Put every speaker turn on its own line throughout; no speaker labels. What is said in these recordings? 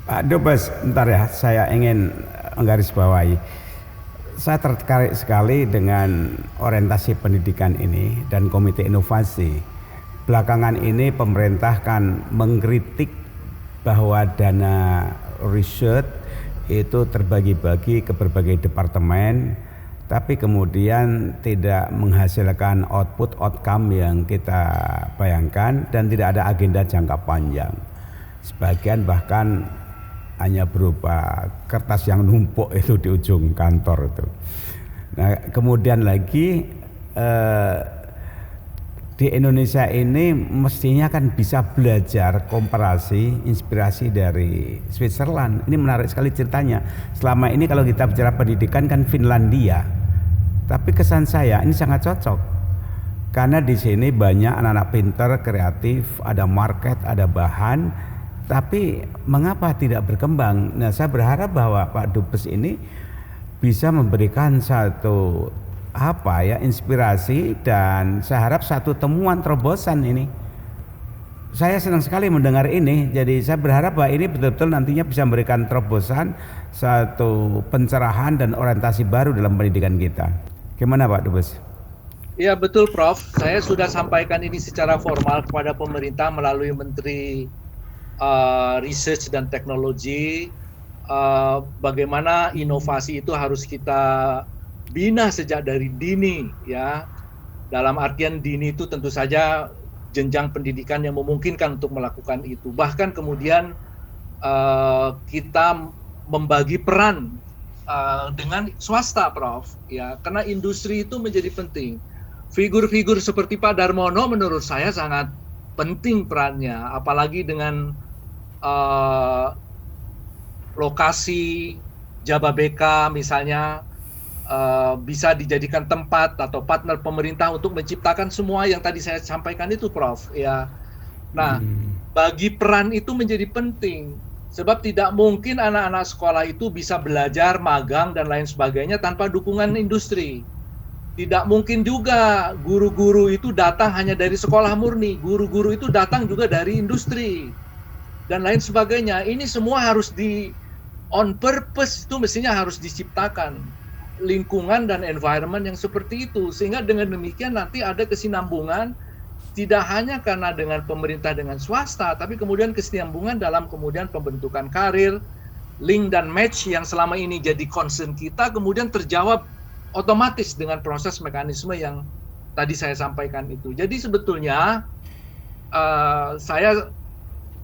Pak Dubes, bentar ya, saya ingin menggarisbawahi. Saya tertarik sekali dengan orientasi pendidikan ini dan komite inovasi. Belakangan ini pemerintah kan mengkritik bahwa dana riset itu terbagi-bagi ke berbagai departemen, tapi kemudian tidak menghasilkan output outcome yang kita bayangkan dan tidak ada agenda jangka panjang. Sebagian bahkan hanya berupa kertas yang numpuk itu di ujung kantor itu. Nah, kemudian lagi di Indonesia ini mestinya kan bisa belajar komparasi, inspirasi dari Switzerland. Ini menarik sekali ceritanya. Selama ini kalau kita bicara pendidikan kan Finlandia, tapi kesan saya ini sangat cocok karena di sini banyak anak-anak pintar, kreatif, ada market, ada bahan. Tapi mengapa tidak berkembang? Nah, saya berharap bahwa Pak Dubes ini bisa memberikan satu inspirasi, dan saya harap satu temuan terobosan ini. Saya senang sekali mendengar ini. Jadi saya berharap bahwa ini betul-betul nantinya bisa memberikan terobosan, satu pencerahan dan orientasi baru dalam pendidikan kita. Gimana Pak Dubes?
Ya betul Prof, saya sudah sampaikan ini secara formal kepada pemerintah melalui Menteri Research dan Teknologi, bagaimana inovasi itu harus kita bina sejak dari dini, ya. Dalam artian dini itu tentu saja jenjang pendidikan yang memungkinkan untuk melakukan itu. Bahkan kemudian kita membagi peran dengan swasta, Prof. Ya, karena industri itu menjadi penting. Figur-figur seperti Pak Darmono menurut saya sangat penting perannya, apalagi dengan lokasi Jababeka misalnya bisa dijadikan tempat atau partner pemerintah untuk menciptakan semua yang tadi saya sampaikan itu, Prof. Ya, nah bagi peran itu menjadi penting sebab tidak mungkin anak-anak sekolah itu bisa belajar, magang dan lain sebagainya tanpa dukungan industri. Tidak mungkin juga guru-guru itu datang hanya dari sekolah murni, guru-guru itu datang juga dari industri dan lain sebagainya. Ini semua harus on purpose, itu mestinya harus diciptakan lingkungan dan environment yang seperti itu, sehingga dengan demikian nanti ada kesinambungan tidak hanya karena dengan pemerintah dengan swasta, tapi kemudian kesinambungan dalam kemudian pembentukan karir, link dan match yang selama ini jadi concern kita kemudian terjawab otomatis dengan proses mekanisme yang tadi saya sampaikan itu. Jadi sebetulnya saya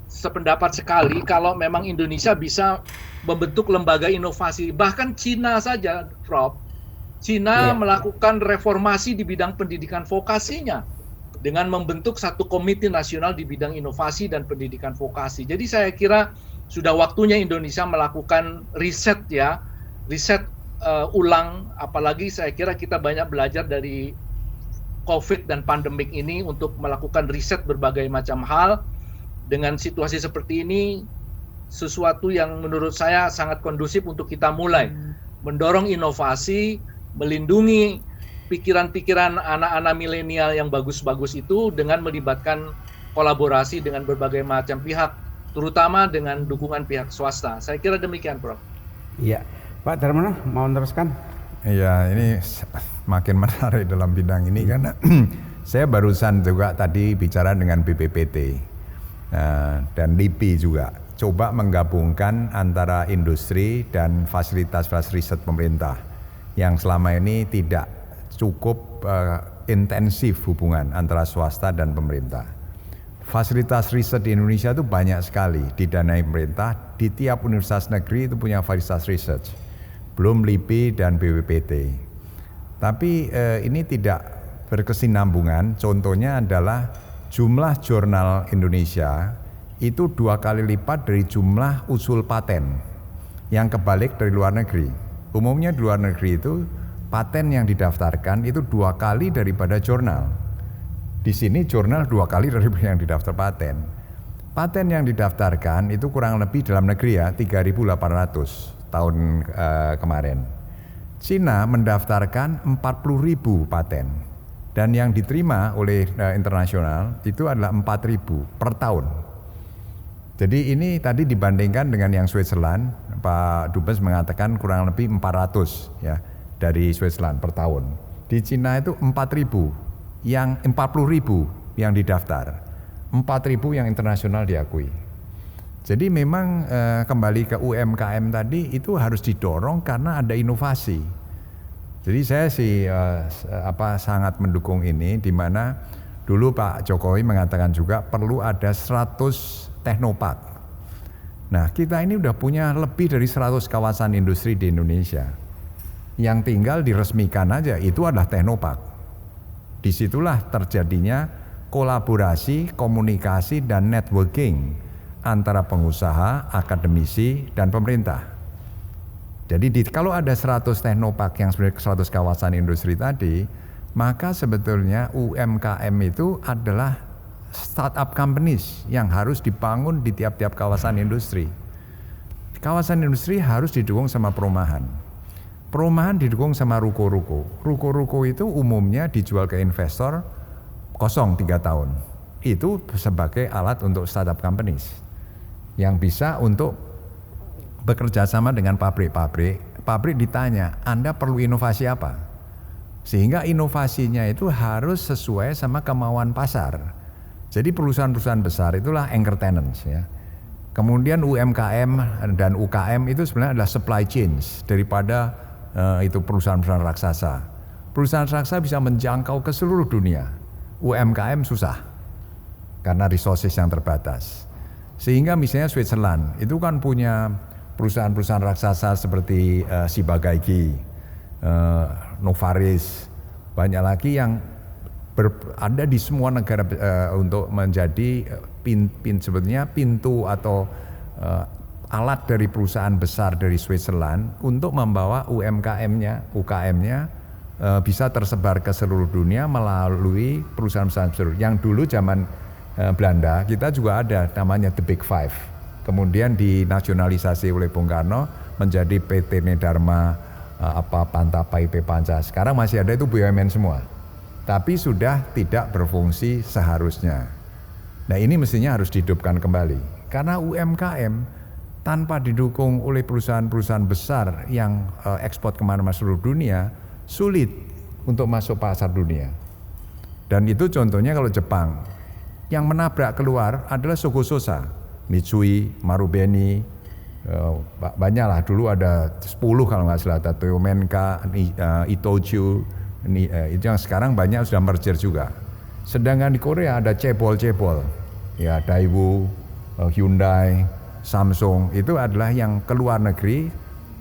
sependapat sekali kalau memang Indonesia bisa membentuk lembaga inovasi. Bahkan Cina saja, Prof. Cina melakukan reformasi di bidang pendidikan vokasinya dengan membentuk satu komite nasional di bidang inovasi dan pendidikan vokasi. Jadi saya kira sudah waktunya Indonesia melakukan riset ulang, apalagi saya kira kita banyak belajar dari COVID dan pandemik ini untuk melakukan riset berbagai macam hal. Dengan situasi seperti ini, sesuatu yang menurut saya sangat kondusif untuk kita mulai mendorong inovasi, melindungi pikiran-pikiran anak-anak milenial yang bagus-bagus itu dengan melibatkan kolaborasi dengan berbagai macam pihak, terutama dengan dukungan pihak swasta. Saya kira demikian, Prof.
Iya, Pak Darmono mau meneruskan?
Iya, ini makin menarik dalam bidang ini karena saya barusan juga tadi bicara dengan BPPT. Dan LIPI juga coba menggabungkan antara industri dan fasilitas-fasilitas riset pemerintah yang selama ini tidak cukup intensif hubungan antara swasta dan pemerintah. Fasilitas riset di Indonesia itu banyak sekali didanai pemerintah, di tiap universitas negeri itu punya fasilitas riset, belum LIPI dan BPPT. Tapi ini tidak berkesinambungan. Contohnya adalah jumlah jurnal Indonesia itu 2 kali lipat dari jumlah usul paten yang kebalik dari luar negeri. Umumnya di luar negeri itu paten yang didaftarkan itu 2 kali daripada jurnal. Di sini jurnal 2 kali daripada yang didaftar paten. Paten yang didaftarkan itu kurang lebih dalam negeri ya 3.800 tahun kemarin. Cina mendaftarkan 40.000 paten. Dan yang diterima oleh internasional itu adalah 4.000 per tahun. Jadi ini tadi dibandingkan dengan yang Switzerland, Pak Dubes mengatakan kurang lebih 400 ya dari Switzerland per tahun. Di Cina itu 4.000, yang 40.000 yang didaftar, 4.000 yang internasional diakui. Jadi memang kembali ke UMKM tadi itu harus didorong karena ada inovasi. Jadi saya sih sangat mendukung ini, di mana dulu Pak Jokowi mengatakan juga perlu ada 100 teknopark. Nah, kita ini udah punya lebih dari 100 kawasan industri di Indonesia. Yang tinggal diresmikan aja itu adalah teknopark. Disitulah terjadinya kolaborasi, komunikasi, dan networking antara pengusaha, akademisi, dan pemerintah. Jadi kalau ada 100 teknopark yang sebenarnya 100 kawasan industri tadi, maka sebetulnya UMKM itu adalah startup companies yang harus dibangun di tiap-tiap kawasan industri. Kawasan industri harus didukung sama perumahan. Perumahan didukung sama ruko-ruko. Ruko-ruko itu umumnya dijual ke investor kosong 3 tahun. Itu sebagai alat untuk startup companies yang bisa untuk bekerja sama dengan pabrik-pabrik. Pabrik ditanya, Anda perlu inovasi apa? Sehingga inovasinya itu harus sesuai sama kemauan pasar. Jadi perusahaan-perusahaan besar itulah anchor tenants ya. Kemudian UMKM dan UKM itu sebenarnya adalah supply chains daripada itu perusahaan-perusahaan raksasa. Perusahaan raksasa bisa menjangkau ke seluruh dunia. UMKM susah karena resources yang terbatas. Sehingga misalnya Switzerland itu kan punya perusahaan-perusahaan raksasa seperti Ciba-Geigy, Novaris, banyak lagi yang ada di semua negara untuk menjadi sebetulnya pintu atau alat dari perusahaan besar dari Switzerland untuk membawa UMKM-nya, UKM-nya bisa tersebar ke seluruh dunia melalui perusahaan-perusahaan besar. Yang dulu zaman Belanda kita juga ada namanya The Big Five. Kemudian dinasionalisasi oleh Bung Karno menjadi PT Nedharma, Panta, IP Panca. Sekarang masih ada itu BUMN semua. Tapi sudah tidak berfungsi seharusnya. Nah ini mestinya harus dihidupkan kembali. Karena UMKM tanpa didukung oleh perusahaan-perusahaan besar yang ekspor kemana-mana seluruh dunia, sulit untuk masuk pasar dunia. Dan itu contohnya kalau Jepang, yang menabrak keluar adalah Sogo Sosa, Mitsui, Marubeni, banyaklah dulu ada 10 kalau nggak salah, Toyomenka, Itochu, itu yang sekarang banyak sudah merger juga. Sedangkan di Korea ada cebol-cebol, ya Daewoo, Hyundai, Samsung, itu adalah yang keluar negeri,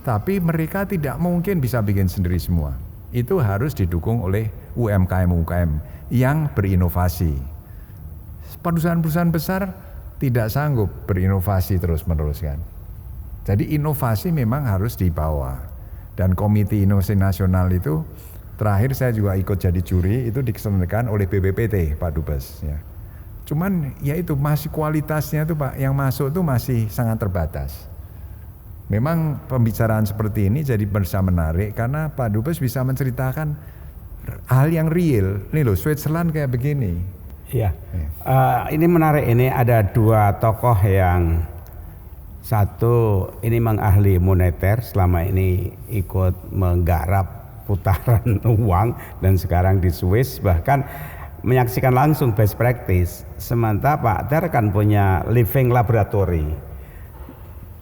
tapi mereka tidak mungkin bisa bikin sendiri semua. Itu harus didukung oleh UMKM-UMKM yang berinovasi. Perusahaan-perusahaan besar tidak sanggup berinovasi terus-menerus kan. Jadi inovasi memang harus dibawa. Dan Komite Inovasi Nasional itu terakhir saya juga ikut jadi juri, itu diselenggarakan oleh BPPT Pak Dubes ya. Cuman ya itu masih kualitasnya tuh Pak yang masuk tuh masih sangat terbatas. Memang pembicaraan seperti ini jadi bisa menarik karena Pak Dubes bisa menceritakan hal yang real. Nih loh Switzerland kayak begini.
Iya. Ini menarik, ini ada 2 tokoh yang satu ini memang ahli moneter, selama ini ikut menggarap putaran uang dan sekarang di Swiss bahkan menyaksikan langsung best practice. Sementara Pak Ter kan punya living laboratory.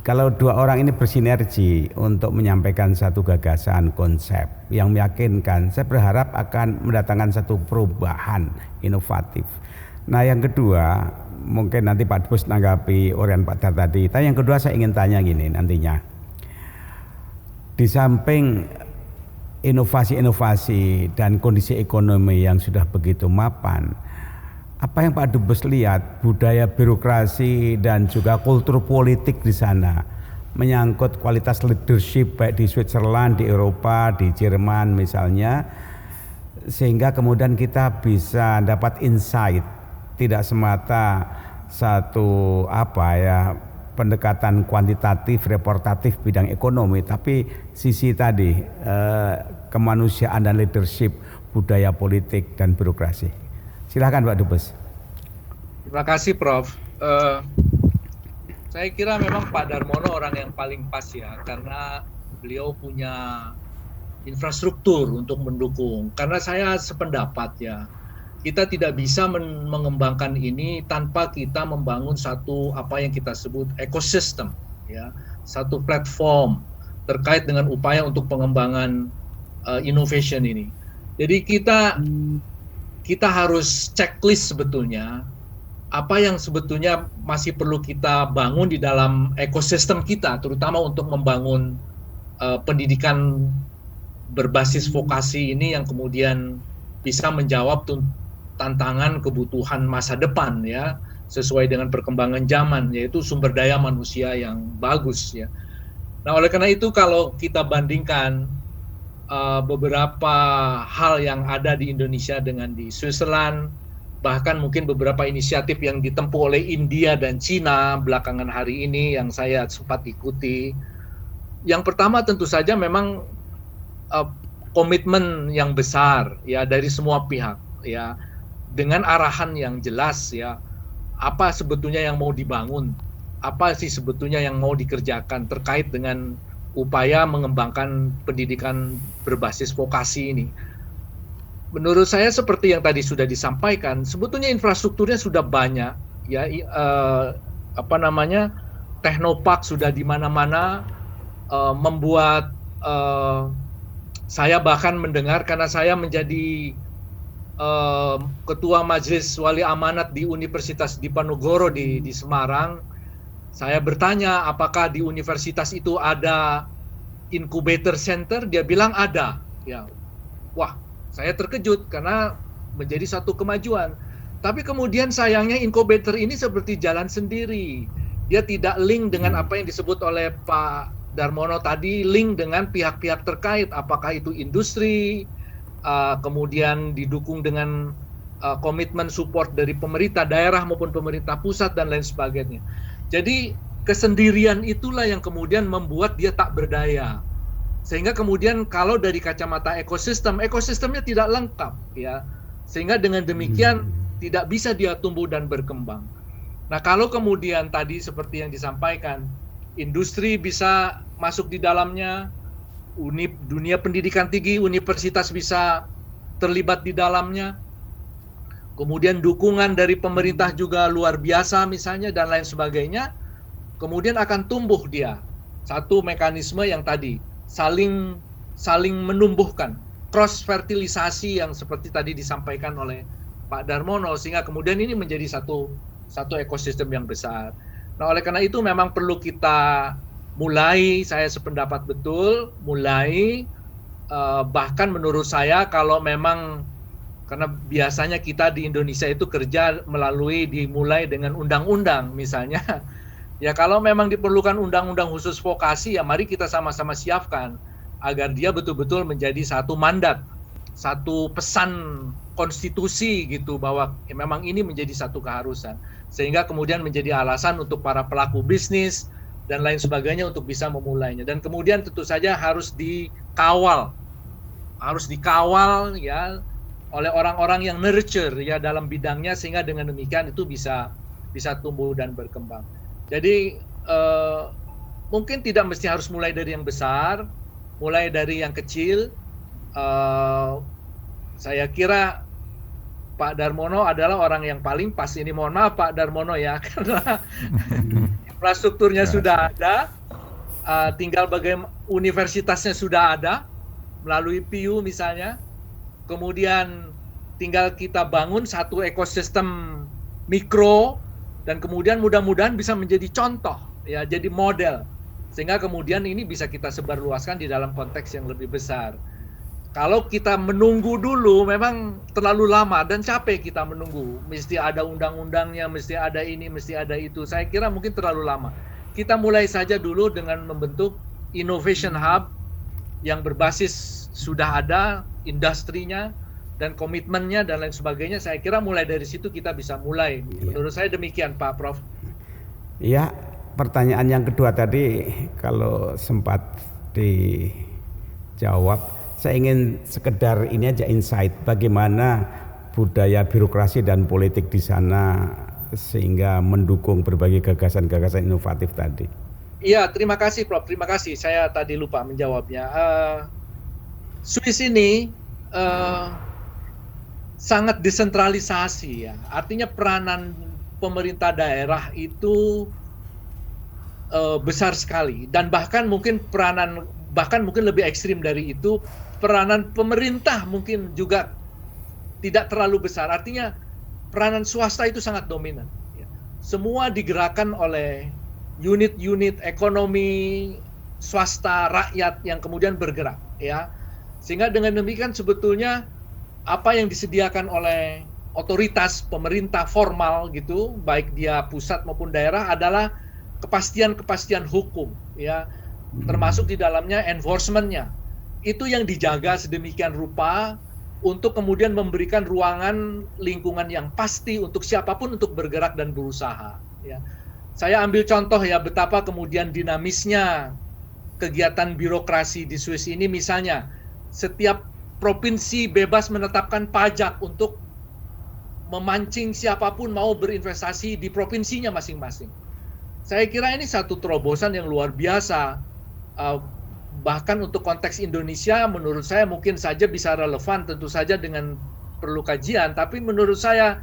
Kalau 2 orang ini bersinergi untuk menyampaikan satu gagasan konsep yang meyakinkan, saya berharap akan mendatangkan satu perubahan inovatif. Nah yang kedua, mungkin nanti Pak Dubes menanggapi Orian Pak Ter tadi. Tapi yang kedua saya ingin tanya gini nantinya. Di samping inovasi-inovasi dan kondisi ekonomi yang sudah begitu mapan, apa yang Pak Dubes lihat budaya birokrasi dan juga kultur politik di sana menyangkut kualitas leadership baik di Switzerland, di Eropa, di Jerman misalnya, sehingga kemudian kita bisa dapat insight, tidak semata satu pendekatan kuantitatif, reportatif bidang ekonomi, tapi sisi tadi kemanusiaan dan leadership, budaya politik dan birokrasi. Silakan Pak Dubes.
Terima kasih Prof. Saya kira memang Pak Darmono orang yang paling pas ya, karena beliau punya infrastruktur untuk mendukung. Karena saya sependapat ya, kita tidak bisa mengembangkan ini tanpa kita membangun satu apa yang kita sebut ekosistem, ya, satu platform terkait dengan upaya untuk pengembangan innovation ini. Jadi kita harus checklist sebetulnya apa yang sebetulnya masih perlu kita bangun di dalam ekosistem kita, terutama untuk membangun pendidikan berbasis vokasi ini yang kemudian bisa menjawab tantangan kebutuhan masa depan ya, sesuai dengan perkembangan zaman, yaitu sumber daya manusia yang bagus ya. Nah, oleh karena itu kalau kita bandingkan beberapa hal yang ada di Indonesia dengan di Switzerland, bahkan mungkin beberapa inisiatif yang ditempuh oleh India dan Cina belakangan hari ini yang saya sempat ikuti. Yang pertama tentu saja memang komitmen yang besar ya dari semua pihak ya, dengan arahan yang jelas ya, apa sebetulnya yang mau dibangun, apa sih sebetulnya yang mau dikerjakan terkait dengan upaya mengembangkan pendidikan berbasis vokasi ini. Menurut saya seperti yang tadi sudah disampaikan, sebetulnya infrastrukturnya sudah banyak ya, Teknopark sudah di mana-mana, membuat saya bahkan mendengar, karena saya menjadi ketua majelis wali amanat di Universitas Diponegoro di Semarang. Saya bertanya apakah di universitas itu ada incubator center, dia bilang ada. Ya, wah, saya terkejut karena menjadi satu kemajuan. Tapi kemudian sayangnya inkubator ini seperti jalan sendiri. Dia tidak link dengan apa yang disebut oleh Pak Darmono tadi, link dengan pihak-pihak terkait, apakah itu industri, kemudian didukung dengan komitmen support dari pemerintah daerah maupun pemerintah pusat dan lain sebagainya. Jadi kesendirian itulah yang kemudian membuat dia tak berdaya. Sehingga kemudian kalau dari kacamata ekosistemnya tidak lengkap ya. Sehingga dengan demikian tidak bisa dia tumbuh dan berkembang. Nah, kalau kemudian tadi seperti yang disampaikan, industri bisa masuk di dalamnya, dunia pendidikan tinggi, universitas bisa terlibat di dalamnya, kemudian dukungan dari pemerintah juga luar biasa misalnya dan lain sebagainya, kemudian akan tumbuh dia satu mekanisme yang tadi saling menumbuhkan, cross fertilisasi yang seperti tadi disampaikan oleh Pak Darmono, sehingga kemudian ini menjadi satu ekosistem yang besar. Nah, oleh karena itu memang perlu kita mulai, saya sependapat betul, bahkan menurut saya kalau memang, karena biasanya kita di Indonesia itu kerja dimulai dengan undang-undang misalnya, ya kalau memang diperlukan undang-undang khusus vokasi, ya mari kita sama-sama siapkan agar dia betul-betul menjadi satu mandat, satu pesan konstitusi gitu, bahwa ya memang ini menjadi satu keharusan, sehingga kemudian menjadi alasan untuk para pelaku bisnis dan lain sebagainya untuk bisa memulainya. Dan kemudian tentu saja harus dikawal ya oleh orang-orang yang nurture ya dalam bidangnya, sehingga dengan demikian itu bisa tumbuh dan berkembang. Jadi mungkin tidak mesti harus mulai dari yang besar, mulai dari yang kecil. Saya kira Pak Darmono adalah orang yang paling pas ini. Mohon maaf Pak Darmono ya, karena infrastrukturnya sudah ada, tinggal bagaimana universitasnya sudah ada melalui PIU misalnya, kemudian tinggal kita bangun satu ekosistem mikro, dan kemudian mudah-mudahan bisa menjadi contoh ya, jadi model, sehingga kemudian ini bisa kita sebarluaskan di dalam konteks yang lebih besar. Kalau kita menunggu dulu memang terlalu lama dan capek kita menunggu, mesti ada undang-undangnya, mesti ada ini, mesti ada itu. Saya kira mungkin terlalu lama. Kita mulai saja dulu dengan membentuk innovation hub yang berbasis sudah ada industrinya dan komitmennya dan lain sebagainya. Saya kira mulai dari situ kita bisa mulai. Menurut saya demikian Pak Prof.
Iya, pertanyaan yang kedua tadi kalau sempat dijawab, saya ingin sekedar ini aja insight bagaimana budaya birokrasi dan politik di sana sehingga mendukung berbagai gagasan-gagasan inovatif tadi?
Iya, terima kasih Prof. Terima kasih. Saya tadi lupa menjawabnya. Swiss ini sangat desentralisasi ya. Artinya peranan pemerintah daerah itu besar sekali, dan bahkan mungkin lebih ekstrim dari itu, peranan pemerintah mungkin juga tidak terlalu besar. Artinya peranan swasta itu sangat dominan. Semua digerakkan oleh unit-unit ekonomi swasta rakyat yang kemudian bergerak, ya. Sehingga dengan demikian sebetulnya apa yang disediakan oleh otoritas pemerintah formal gitu, baik dia pusat maupun daerah, adalah kepastian hukum, ya, termasuk di dalamnya enforcement-nya. Itu yang dijaga sedemikian rupa untuk kemudian memberikan ruangan lingkungan yang pasti untuk siapapun untuk bergerak dan berusaha. Ya. Saya ambil contoh ya betapa kemudian dinamisnya kegiatan birokrasi di Swiss ini. Misalnya setiap provinsi bebas menetapkan pajak untuk memancing siapapun mau berinvestasi di provinsinya masing-masing. Saya kira ini satu terobosan yang luar biasa. Bahkan untuk konteks Indonesia menurut saya mungkin saja bisa relevan, tentu saja dengan perlu kajian. Tapi menurut saya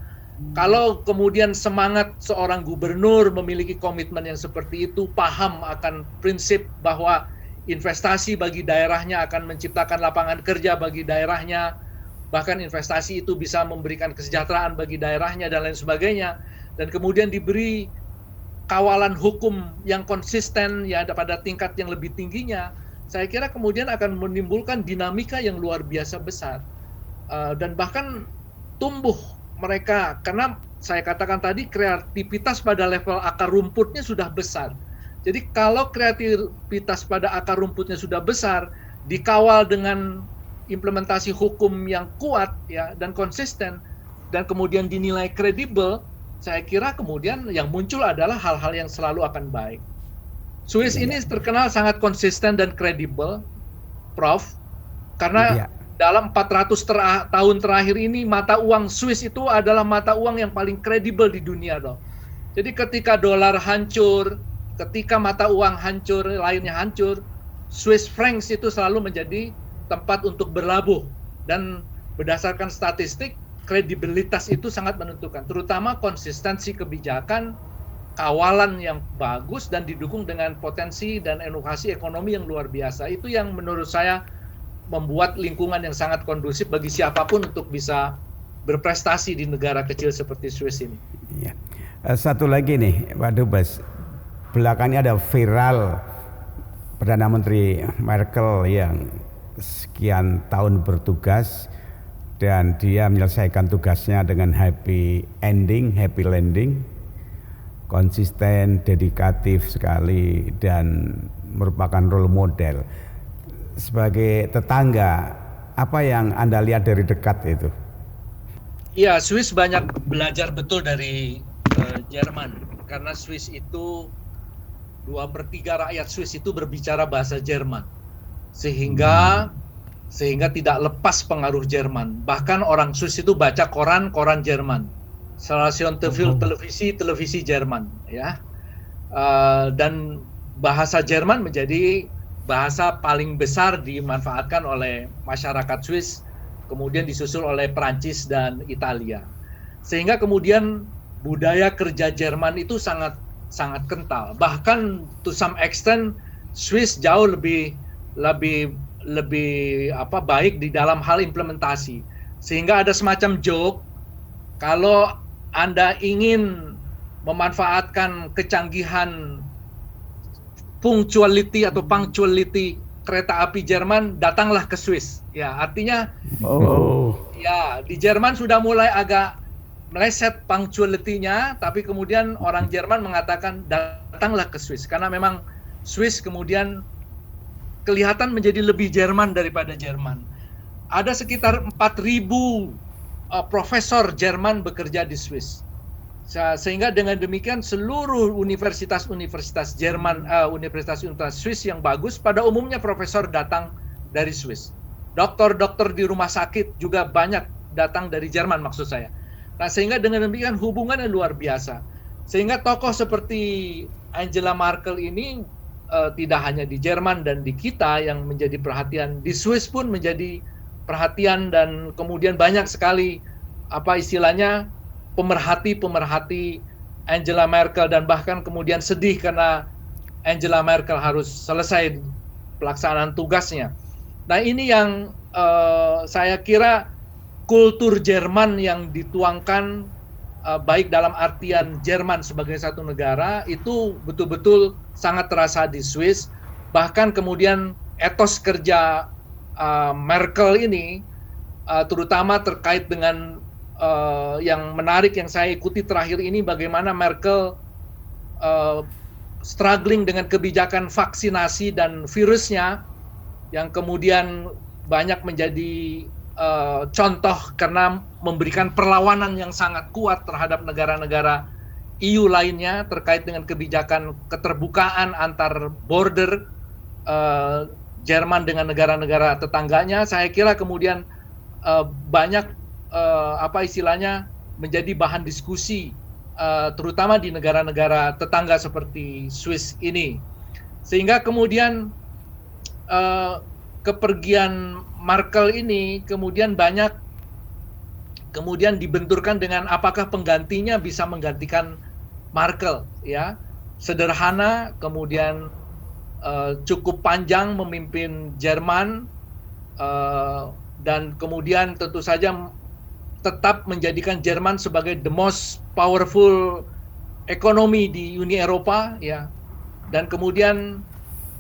kalau kemudian semangat seorang gubernur memiliki komitmen yang seperti itu, paham akan prinsip bahwa investasi bagi daerahnya akan menciptakan lapangan kerja bagi daerahnya, bahkan investasi itu bisa memberikan kesejahteraan bagi daerahnya dan lain sebagainya, dan kemudian diberi kawalan hukum yang konsisten ya pada tingkat yang lebih tingginya, saya kira kemudian akan menimbulkan dinamika yang luar biasa besar, dan bahkan tumbuh mereka, karena saya katakan tadi kreativitas pada level akar rumputnya sudah besar. Jadi kalau kreativitas pada akar rumputnya sudah besar, dikawal dengan implementasi hukum yang kuat ya dan konsisten, dan kemudian dinilai kredibel, saya kira kemudian yang muncul adalah hal-hal yang selalu akan baik. Swiss ini terkenal sangat konsisten dan kredibel, Prof, karena dalam 400 tahun terakhir ini mata uang Swiss itu adalah mata uang yang paling kredibel di dunia dong. Jadi ketika dolar hancur, ketika mata uang hancur, lainnya hancur, Swiss francs itu selalu menjadi tempat untuk berlabuh, dan berdasarkan statistik kredibilitas itu sangat menentukan, terutama konsistensi kebijakan, kawalan yang bagus, dan didukung dengan potensi dan inovasi ekonomi yang luar biasa. Itu yang menurut saya membuat lingkungan yang sangat kondusif bagi siapapun untuk bisa berprestasi di negara kecil seperti Swiss ini.
Ya. Satu lagi nih, Pak Dubes, belakangnya ada viral Perdana Menteri Merkel yang sekian tahun bertugas dan dia menyelesaikan tugasnya dengan happy ending, happy landing, konsisten, dedikatif sekali, dan merupakan role model. Sebagai tetangga, apa yang Anda lihat dari dekat itu?
Iya, Swiss banyak belajar betul dari Jerman, karena Swiss itu 2/3 rakyat Swiss itu berbicara bahasa Jerman, sehingga tidak lepas pengaruh Jerman. Bahkan orang Swiss itu baca koran Jerman, Station televisi Jerman, ya. Dan bahasa Jerman menjadi bahasa paling besar dimanfaatkan oleh masyarakat Swiss, kemudian disusul oleh Prancis dan Italia. Sehingga kemudian budaya kerja Jerman itu sangat kental. Bahkan to some extent Swiss jauh lebih baik di dalam hal implementasi. Sehingga ada semacam joke, kalau Anda ingin memanfaatkan kecanggihan punctuality kereta api Jerman, datanglah ke Swiss. Ya, artinya ya di Jerman sudah mulai agak meleset punctuality-nya, tapi kemudian orang Jerman mengatakan datanglah ke Swiss, karena memang Swiss kemudian kelihatan menjadi lebih Jerman daripada Jerman. Ada sekitar 4.000 profesor Jerman bekerja di Swiss. Sehingga dengan demikian seluruh universitas Jerman, universitas Swiss yang bagus pada umumnya profesor datang dari Swiss. Dokter di rumah sakit juga banyak datang dari Jerman, maksud saya. Nah, sehingga dengan demikian hubungannya luar biasa. Sehingga tokoh seperti Angela Merkel ini tidak hanya di Jerman dan di kita yang menjadi perhatian, di Swiss pun menjadi perhatian, dan kemudian banyak sekali apa istilahnya pemerhati Angela Merkel, dan bahkan kemudian sedih karena Angela Merkel harus selesai pelaksanaan tugasnya. Nah, ini yang saya kira kultur Jerman yang dituangkan baik dalam artian Jerman sebagai satu negara itu betul-betul sangat terasa di Swiss. Bahkan kemudian etos kerja Merkel ini terutama terkait dengan yang menarik yang saya ikuti terakhir ini, bagaimana Merkel struggling dengan kebijakan vaksinasi dan virusnya yang kemudian banyak menjadi contoh karena memberikan perlawanan yang sangat kuat terhadap negara-negara EU lainnya terkait dengan kebijakan keterbukaan antar border Jerman dengan negara-negara tetangganya. Saya kira kemudian banyak apa istilahnya menjadi bahan diskusi terutama di negara-negara tetangga seperti Swiss ini, sehingga kemudian kepergian Merkel ini kemudian banyak kemudian dibenturkan dengan apakah penggantinya bisa menggantikan Merkel, ya. Sederhana, kemudian cukup panjang memimpin Jerman, dan kemudian tentu saja tetap menjadikan Jerman sebagai the most powerful ekonomi di Uni Eropa, ya. Dan kemudian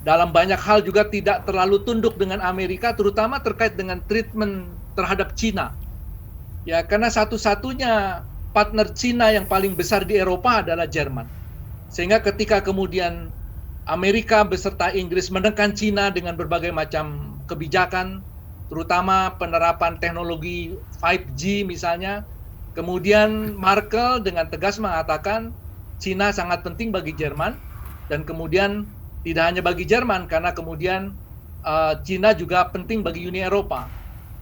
dalam banyak hal juga tidak terlalu tunduk dengan Amerika, terutama terkait dengan treatment terhadap Cina. Ya, karena satu-satunya partner Cina yang paling besar di Eropa adalah Jerman. Sehingga ketika kemudian Amerika beserta Inggris menekan Cina dengan berbagai macam kebijakan, terutama penerapan teknologi 5G misalnya, kemudian Merkel dengan tegas mengatakan Cina sangat penting bagi Jerman, dan kemudian tidak hanya bagi Jerman, karena kemudian Cina juga penting bagi Uni Eropa.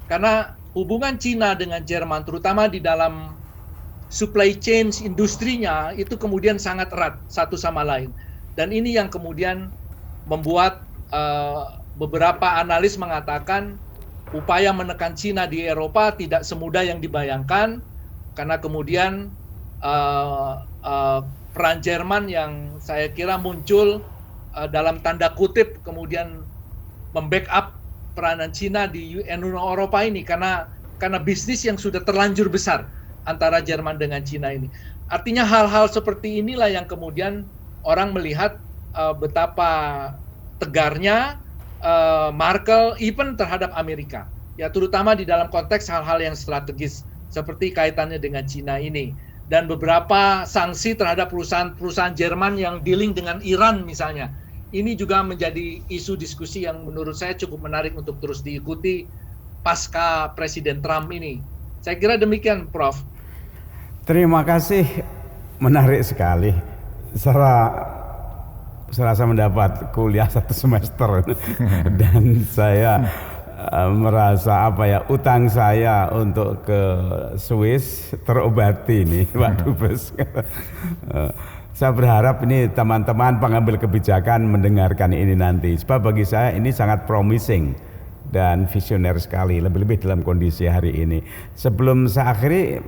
Karena hubungan Cina dengan Jerman, terutama di dalam supply chain industrinya, itu kemudian sangat erat satu sama lain. Dan ini yang kemudian membuat beberapa analis mengatakan upaya menekan Cina di Eropa tidak semudah yang dibayangkan, karena kemudian peran Jerman yang saya kira muncul dalam tanda kutip kemudian membackup peranan Cina di Uni Eropa ini karena bisnis yang sudah terlanjur besar antara Jerman dengan Cina ini. Artinya hal-hal seperti inilah yang kemudian orang melihat betapa tegarnya Merkel even terhadap Amerika, ya, terutama di dalam konteks hal-hal yang strategis seperti kaitannya dengan Cina ini, dan beberapa sanksi terhadap perusahaan-perusahaan Jerman yang dealing dengan Iran misalnya. Ini juga menjadi isu diskusi yang menurut saya cukup menarik untuk terus diikuti pasca Presiden Trump ini. Saya kira demikian, Prof.
Terima kasih, menarik sekali. Serasa mendapat kuliah 1 semester dan saya merasa utang saya untuk ke Swiss terobati nih, Pak Dubes. Saya berharap ini teman-teman pengambil kebijakan mendengarkan ini nanti, sebab bagi saya ini sangat promising dan visioner sekali, lebih-lebih dalam kondisi hari ini. Sebelum saya akhiri,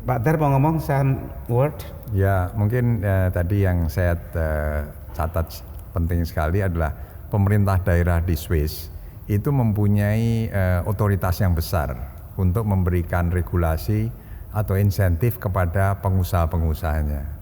Pak Ter mau ngomong some word?
Ya, mungkin tadi yang saya catat penting sekali adalah pemerintah daerah di Swiss itu mempunyai otoritas yang besar untuk memberikan regulasi atau insentif kepada pengusaha-pengusahanya.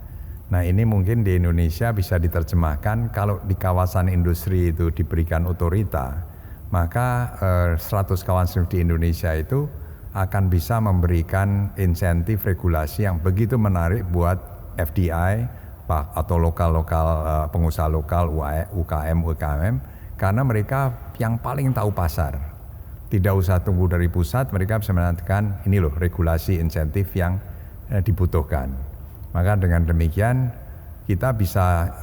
Nah, ini mungkin di Indonesia bisa diterjemahkan kalau di kawasan industri itu diberikan otorita, maka 100 kawasan di Indonesia itu akan bisa memberikan insentif regulasi yang begitu menarik buat FDI atau pengusaha lokal, UKM, karena mereka yang paling tahu pasar. Tidak usah tunggu dari pusat, mereka bisa menentukan ini loh regulasi insentif yang dibutuhkan. Maka dengan demikian kita bisa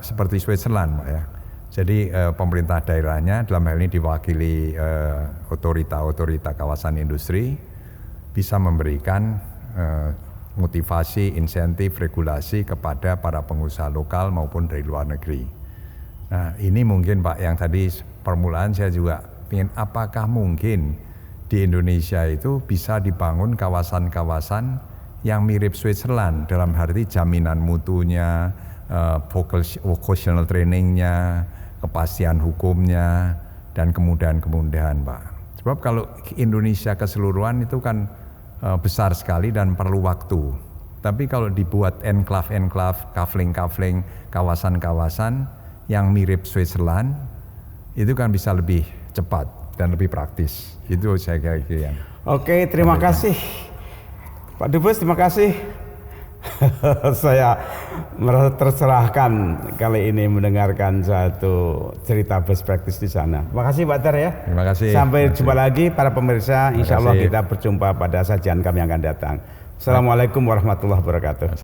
seperti Switzerland, ya. Jadi pemerintah daerahnya dalam hal ini diwakili otorita kawasan industri bisa memberikan motivasi, insentif, regulasi kepada para pengusaha lokal maupun dari luar negeri. Nah ini mungkin Pak yang tadi permulaan saya juga ingin apakah mungkin di Indonesia itu bisa dibangun kawasan-kawasan yang mirip Switzerland dalam arti jaminan mutunya, vocational trainingnya, kepastian hukumnya, dan kemudahan-kemudahan Pak. Sebab kalau Indonesia keseluruhan itu kan besar sekali dan perlu waktu. Tapi kalau dibuat enclave, kafling, kawasan-kawasan yang mirip Switzerland, itu kan bisa lebih cepat dan lebih praktis. Itu saya kira.
Oke, terima kasih Pak Dubes, terima kasih. Saya merasa tercerahkan kali ini mendengarkan satu cerita best practice di sana. Terima kasih Pak Ter ya.
Terima kasih.
Sampai jumpa lagi para pemirsa. Insya Allah kita berjumpa pada sajian kami yang akan datang. Assalamualaikum warahmatullahi wabarakatuh.